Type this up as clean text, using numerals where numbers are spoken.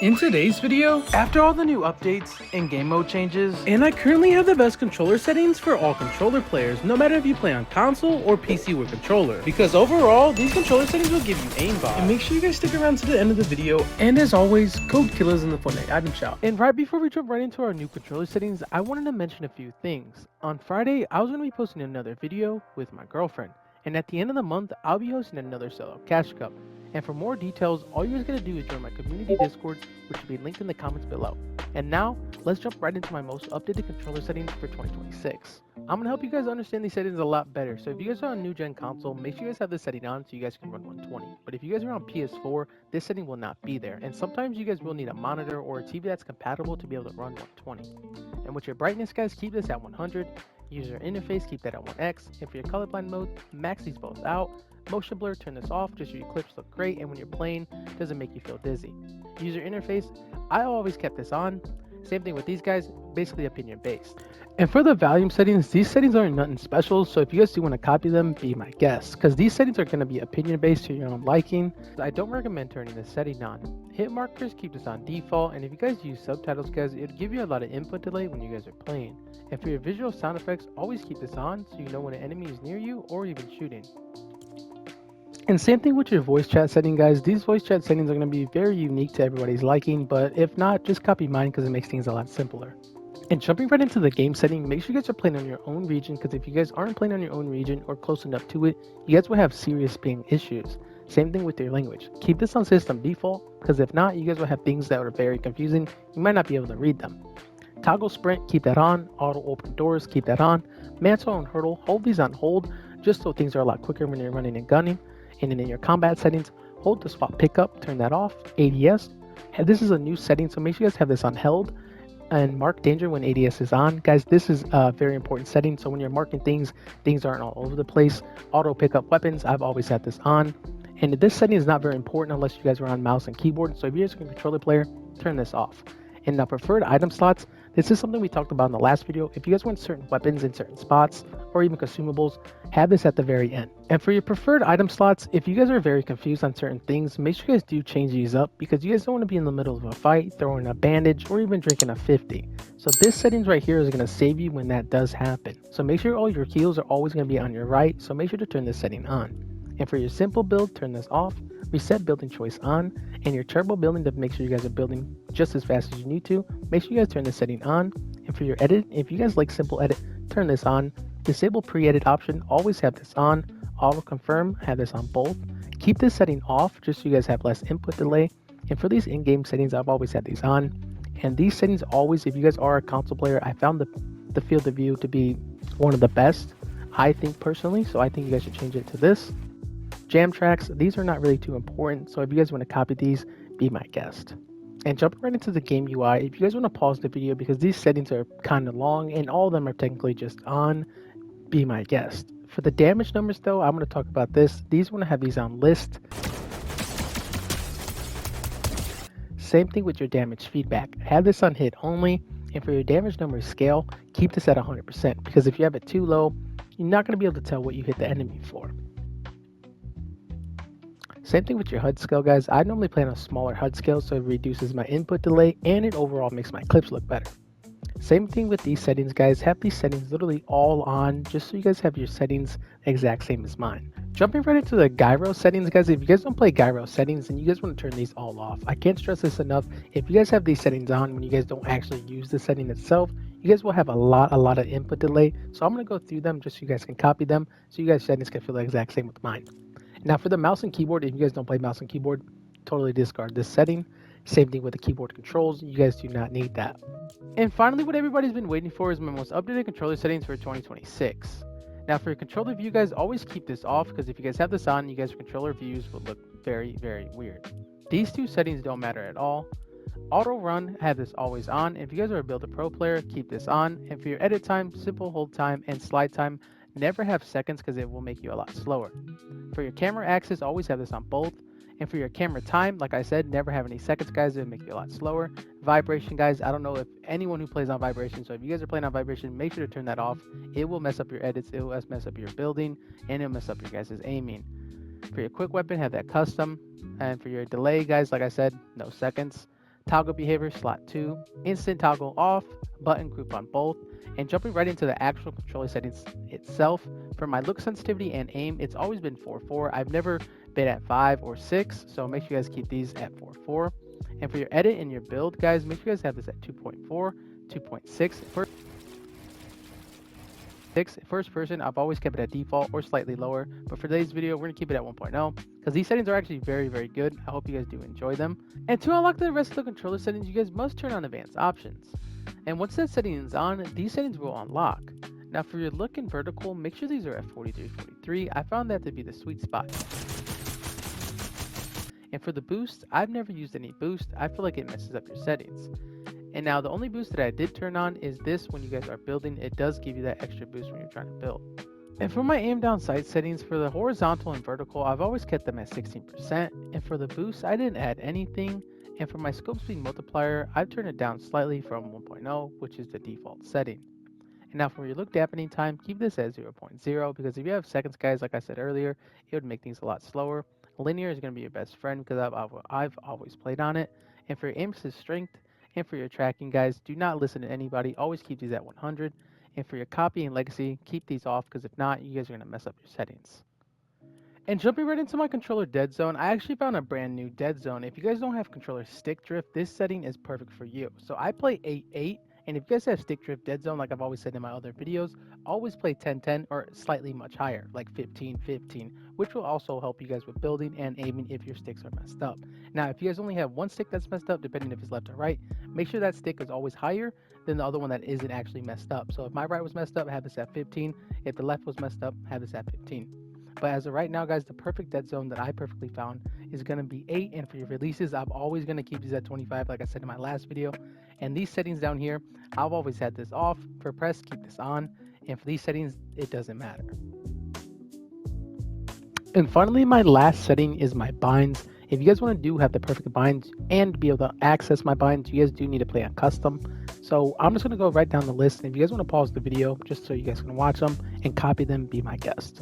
In today's video, after all the new updates and game mode changes, and I currently have the best controller settings for all controller players, no matter if you play on console or PC with controller, because overall, these controller settings will give you aimbot. And make sure you guys stick around to the end of the video, and as always, code killers in the Fortnite item shop. And right before we jump right into our new controller settings, I wanted to mention a few things. On Friday, I was going to be posting another video with my girlfriend, and at the end of the month, I'll be hosting another solo cash cup. And for more details, all you guys gotta do is join my community Discord, which will be linked in the comments below. And now, let's jump right into my most updated controller settings for 2026. I'm gonna help you guys understand these settings a lot better. So if you guys are on a new gen console, make sure you guys have this setting on so you guys can run 120. But if you guys are on PS4, this setting will not be there. And sometimes you guys will need a monitor or a TV that's compatible to be able to run 120. And with your brightness, guys, keep this at 100. User interface, keep that at 1x. And for your colorblind mode, max these both out. Motion blur, turn this off just so your clips look great, and when you're playing, it doesn't make you feel dizzy. User interface, I always kept this on. Same thing with these guys, basically opinion based. And for the volume settings, these settings aren't nothing special, so if you guys do want to copy them, be my guest, because these settings are going to be opinion based to your own liking. I don't recommend turning this setting on. Hit markers, keep this on default, and if you guys use subtitles, guys, it'll give you a lot of input delay when you guys are playing. And for your visual sound effects, always keep this on so you know when an enemy is near you or even shooting. And same thing with your voice chat setting, guys. These voice chat settings are going to be very unique to everybody's liking, but if not, just copy mine because it makes things a lot simpler. And jumping right into the game setting, make sure you guys are playing on your own region, because if you guys aren't playing on your own region or close enough to it, you guys will have serious ping issues. Same thing with your language. Keep this on system default, because if not, you guys will have things that are very confusing. You might not be able to read them. Toggle sprint, keep that on. Auto open doors, keep that on. Mantle and hurdle, hold these on hold, just so things are a lot quicker when you're running and gunning. And then in your combat settings, hold the swap pickup, turn that off. ADS, and this is a new setting, so make sure you guys have this on held. And mark danger when ADS is on. Guys, this is a very important setting, so when you're marking things aren't all over the place. Auto pickup weapons, I've always had this on. And this setting is not very important unless you guys are on mouse and keyboard, so if you're just a controller player, turn this off. And now preferred item slots, this is something we talked about in the last video. If you guys want certain weapons in certain spots or even consumables, have this at the very end. And for your preferred item slots, if you guys are very confused on certain things, make sure you guys do change these up, because you guys don't want to be in the middle of a fight, throwing a bandage, or even drinking a 50. So this settings right here is going to save you when that does happen. So make sure all your heals are always going to be on your right, so make sure to turn this setting on. And for your simple build, turn this off. Reset building choice on. And your turbo building, to make sure you guys are building just as fast as you need to, make sure you guys turn this setting on. And for your edit, if you guys like simple edit, turn this on. Disable pre-edit option, always have this on. Auto confirm, have this on both. Keep this setting off just so you guys have less input delay. And for these in-game settings, I've always had these on. And these settings always, if you guys are a console player, I found the field of view to be one of the best, I think personally, so I think you guys should change it to this. Jam tracks, these are not really too important, so if you guys want to copy these, be my guest. And jumping right into the game UI, if you guys want to pause the video because these settings are kind of long and all of them are technically just on, be my guest. For the damage numbers though, I'm going to talk about this. These want to have these on list. Same thing with your damage feedback. Have this on hit only. And for your damage number scale, keep this at 100%, because if you have it too low, you're not going to be able to tell what you hit the enemy for. Same thing with your HUD scale, guys. I normally play on a smaller HUD scale, so it reduces my input delay and it overall makes my clips look better. Same thing with these settings, guys. Have these settings literally all on, just so you guys have your settings exact same as mine. Jumping right into the gyro settings, guys. If you guys don't play gyro settings, then you guys want to turn these all off. I can't stress this enough. If you guys have these settings on when you guys don't actually use the setting itself, you guys will have a lot of input delay. So I'm going to go through them just so you guys can copy them, so you guys settings can feel the exact same with mine. Now for the mouse and keyboard, if you guys don't play mouse and keyboard, totally discard this setting. Same thing with the keyboard controls, you guys do not need that. And finally, what everybody's been waiting for is my most updated controller settings for 2026. Now for your controller view, guys, always keep this off, because if you guys have this on, you guys' controller views will look very weird. These two settings don't matter at all. Auto run, have this always on. If you guys are a Builder Pro player, keep this on. And for your edit time, simple hold time, and slide time, never have seconds because it will make you a lot slower. For your camera axis, always have this on both. And for your camera time, like I said, never have any seconds, guys. It'll make you a lot slower. Vibration, guys, I don't know if anyone who plays on vibration, so if you guys are playing on vibration, make sure to turn that off. It will mess up your edits, it will mess up your building, and it'll mess up your guys' aiming. For your quick weapon, have that custom. And for your delay, guys, like I said, no seconds. toggle behavior slot 2, instant toggle off, button group on both, and jumping right into the actual controller settings itself. For my look sensitivity and aim, it's always been 4:4. I've never been at 5 or 6, so make sure you guys keep these at 4:4. And for your edit and your build, guys, make sure you guys have this at 2.4, 2.6. First person, I've always kept it at default or slightly lower, but for today's video, we're going to keep it at 1.0 because these settings are actually very, very good. I hope you guys do enjoy them. And to unlock the rest of the controller settings, you guys must turn on advanced options. And once that setting is on, these settings will unlock. Now for your look and vertical, make sure these are at 43, 43. I found that to be the sweet spot. And for the boost, I've never used any boost. I feel like it messes up your settings. And now the only boost that I did turn on is this when you guys are building. It does give you that extra boost when you're trying to build. And for my aim down sight settings, for the horizontal and vertical, I've always kept them at 16%. And for the boost, I didn't add anything. And for my scope speed multiplier, I've turned it down slightly from 1.0, which is the default setting. And now for your look dampening time, keep this at 0.0 because if you have seconds, guys, like I said earlier, it would make things a lot slower. Linear is going to be your best friend because I've always played on it. And for your aim assist strength, and for your tracking, guys, do not listen to anybody. Always keep these at 100. And for your copy and legacy, keep these off because if not, you guys are going to mess up your settings. And jumping right into my controller dead zone, I actually found a brand new dead zone. If you guys don't have controller stick drift, this setting is perfect for you. So I play 8-8. And if you guys have stick drift dead zone, like I've always said in my other videos, always play 10-10 or slightly much higher, like 15-15, which will also help you guys with building and aiming if your sticks are messed up. Now, if you guys only have one stick that's messed up, depending if it's left or right, make sure that stick is always higher than the other one that isn't actually messed up. So if my right was messed up, have this at 15. If the left was messed up, have this at 15. But as of right now, guys, the perfect dead zone that I perfectly found is going to be 8. And for your releases, I'm always going to keep these at 25, like I said in my last video. And these settings down here, I've always had this off. For press, keep this on. And for these settings, it doesn't matter. And finally, my last setting is my binds. If you guys want to have the perfect binds and be able to access my binds, you guys do need to play on custom. So I'm just going to go right down the list. And if you guys want to pause the video just so you guys can watch them and copy them, be my guest.